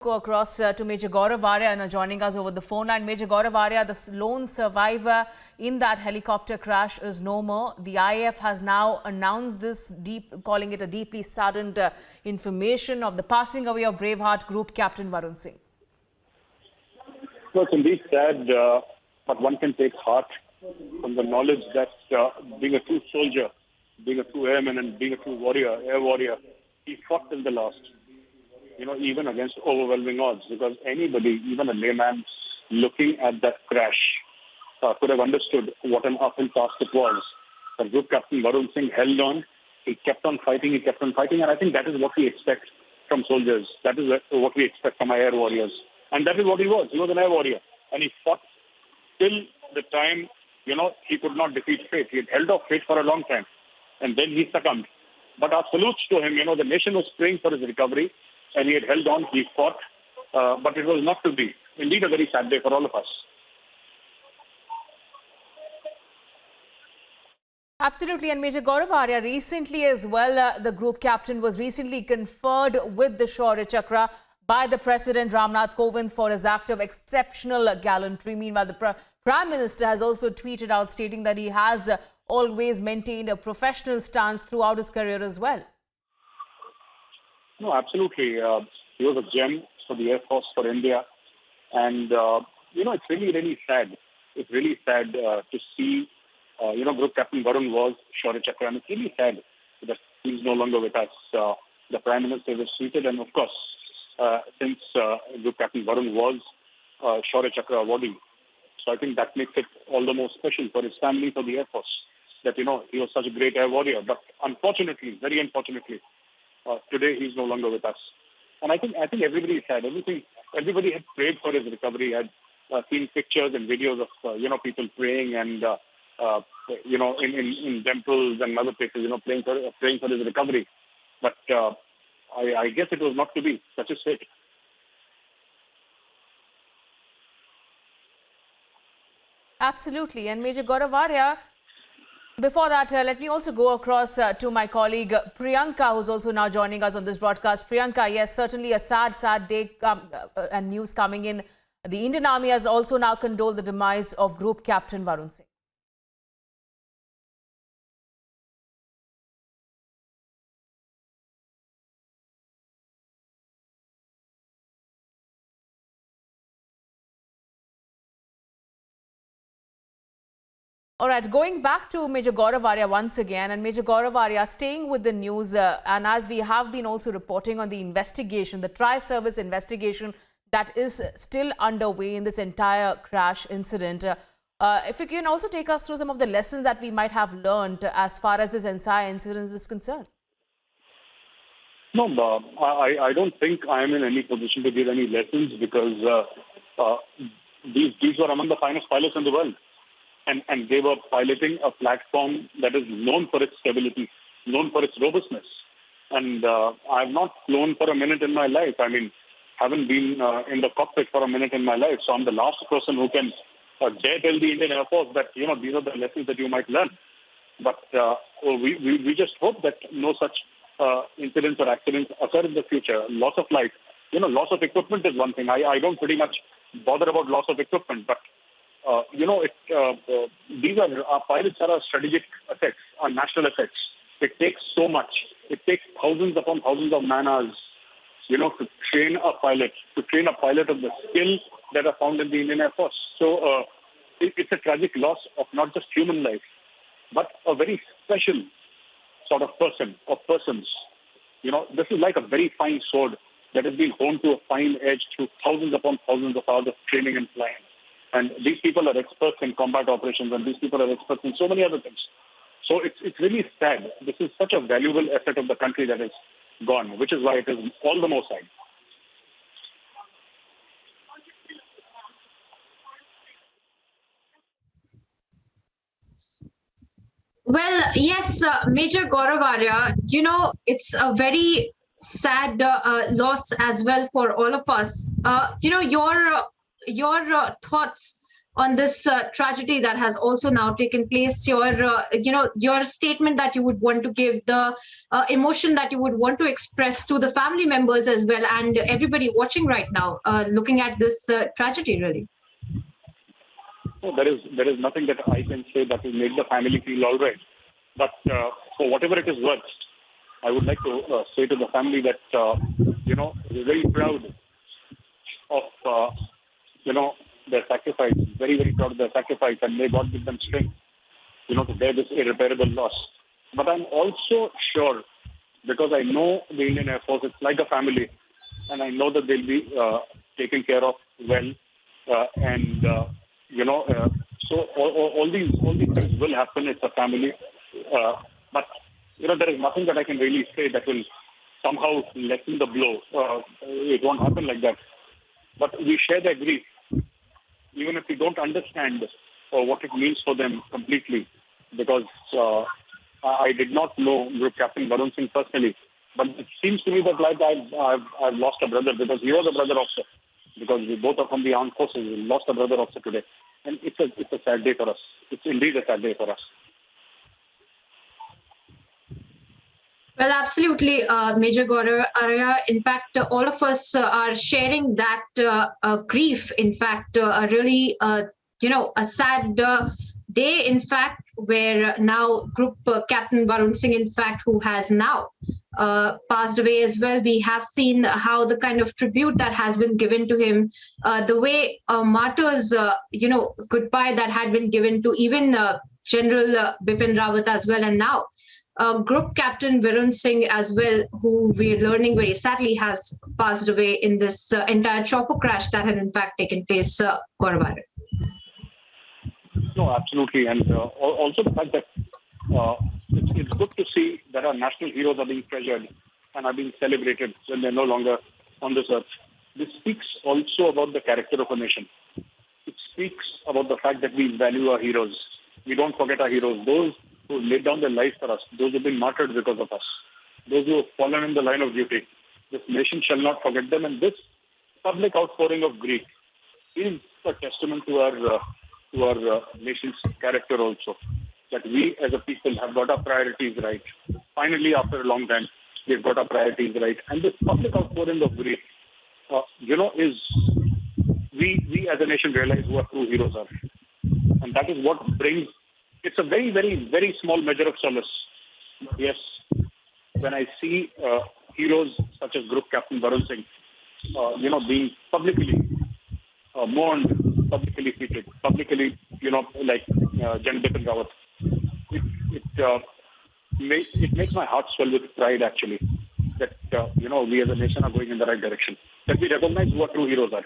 Go across to Major Gaurav Arya now joining us over the phone line. Major Gaurav Arya, the lone survivor in that helicopter crash, is no more. The IAF has now announced this, calling it a deeply saddened information of the passing away of Braveheart Group Captain Varun Singh. Well, it's indeed sad, but one can take heart from the knowledge that being a true soldier, being a true airman and being a true warrior, air warrior, he fought till the last. Even against overwhelming odds, because anybody, even a layman looking at that crash, could have understood what an uphill task it was. The Group Captain Varun Singh held on. He kept on fighting, and I think that is what we expect from soldiers. That is what we expect from our air warriors. And that is what he was. He was an air warrior. And he fought till the time, he could not defeat fate. He had held off fate for a long time. And then he succumbed. But our salutes to him, the nation was praying for his recovery. And he had held on, he fought, but it was not to be. Indeed, a very sad day for all of us. Absolutely. And Major Gaurav Arya, recently as well, the group captain was recently conferred with the Shaurya Chakra by the President Ramnath Kovind for his act of exceptional gallantry. Meanwhile, the Prime Minister has also tweeted out stating that he has always maintained a professional stance throughout his career as well. No, absolutely. He was a gem for the Air Force, for India. And, it's really, really sad. It's really sad to see, Group Captain Varun was Shaurya Chakra. And it's really sad that he's no longer with us. The Prime Minister was seated. And, of course, since Group Captain Varun was Shaurya Chakra awardee, so I think that makes it all the more special for his family, for the Air Force, that, he was such a great air warrior. But unfortunately, very unfortunately, today he's no longer with us, and I think everybody is sad. Everybody had prayed for his recovery. Had seen pictures and videos of people praying and in temples and other places, praying for his recovery. But I guess it was not to be. Such is fate. Absolutely, and Major Gaurav Arya. Before that, let me also go across to my colleague Priyanka, who's also now joining us on this broadcast. Priyanka, yes, certainly a sad day and news coming in. The Indian Army has also now condoled the demise of Group Captain Varun Singh. All right, going back to Major Gaurav Arya once again, and Major Gaurav Arya staying with the news, and as we have been also reporting on the investigation, the tri-service investigation that is still underway in this entire crash incident. If you can also take us through some of the lessons that we might have learned as far as this entire incident is concerned. No, I don't think I am in any position to give any lessons, because these were among the finest pilots in the world. And they were piloting a platform that is known for its stability, known for its robustness. And I have not flown for a minute in my life. I mean, haven't been in the cockpit for a minute in my life. So I'm the last person who can dare tell the Indian Air Force that, these are the lessons that you might learn. But we just hope that no such incidents or accidents occur in the future. Loss of life, loss of equipment is one thing. I don't pretty much bother about loss of equipment, but these are our pilots are our strategic assets, our national assets. It takes so much. It takes thousands upon thousands of man-hours, to train a pilot of the skill that are found in the Indian Air Force. So it's a tragic loss of not just human life, but a very special sort of person or persons. This is like a very fine sword that has been honed to a fine edge through thousands upon thousands of hours of training and flying. And these people are experts in combat operations, and these people are experts in so many other things. So it's really sad. This is such a valuable asset of the country that is gone, which is why it is all the more sad. Well, yes, Major Gaurav Arya, it's a very sad loss as well for all of us. Your thoughts on this tragedy that has also now taken place, your statement that you would want to give, the emotion that you would want to express to the family members as well, and everybody watching right now, looking at this tragedy, really. So there is nothing that I can say that will make the family feel all right. But for whatever it is worth, I would like to say to the family that we're very proud of their sacrifice. Very, very proud of their sacrifice, and may God give them strength, to bear this irreparable loss. But I'm also sure, because I know the Indian Air Force, it's like a family, and I know that they'll be taken care of well, so all these things will happen. It's a family, but there is nothing that I can really say that will somehow lessen the blow. It won't happen like that. But we share their grief, even if we don't understand what it means for them completely, because I did not know Group Captain Varun Singh personally, but it seems to me that like I've lost a brother, because he was a brother officer, because we both are from the armed forces. We lost a brother officer today, and it's a sad day for us. It's indeed a sad day for us. Well, absolutely, Major Gaurav Arya. In fact, all of us are sharing that grief. In fact, a really, a sad day, in fact, where now Group Captain Varun Singh, in fact, who has now passed away as well. We have seen how the kind of tribute that has been given to him, the way martyrs, goodbye that had been given to even General Bipin Rawat as well, and now Group Captain Varun Singh as well, who we're learning very sadly has passed away in this entire chopper crash that had in fact taken place, Gaurav Arya. No, absolutely. And also the fact that it's good to see that our national heroes are being treasured and are being celebrated when they're no longer on this earth. This speaks also about the character of a nation. It speaks about the fact that we value our heroes. We don't forget our heroes. Those who laid down their lives for us, those who have been martyred because of us, those who have fallen in the line of duty. This nation shall not forget them. And this public outpouring of grief is a testament to our nation's character also, that we as a people have got our priorities right. Finally, after a long time, we've got our priorities right. And this public outpouring of grief, is we as a nation realize who our true heroes are. And that is what brings, it's a very, very, very small measure of solace. But yes, when I see heroes such as Group Captain Varun Singh, being publicly mourned, publicly feted, publicly, like General Bipin Rawat, it makes my heart swell with pride, actually, that, we as a nation are going in the right direction, that we recognize who our true heroes are.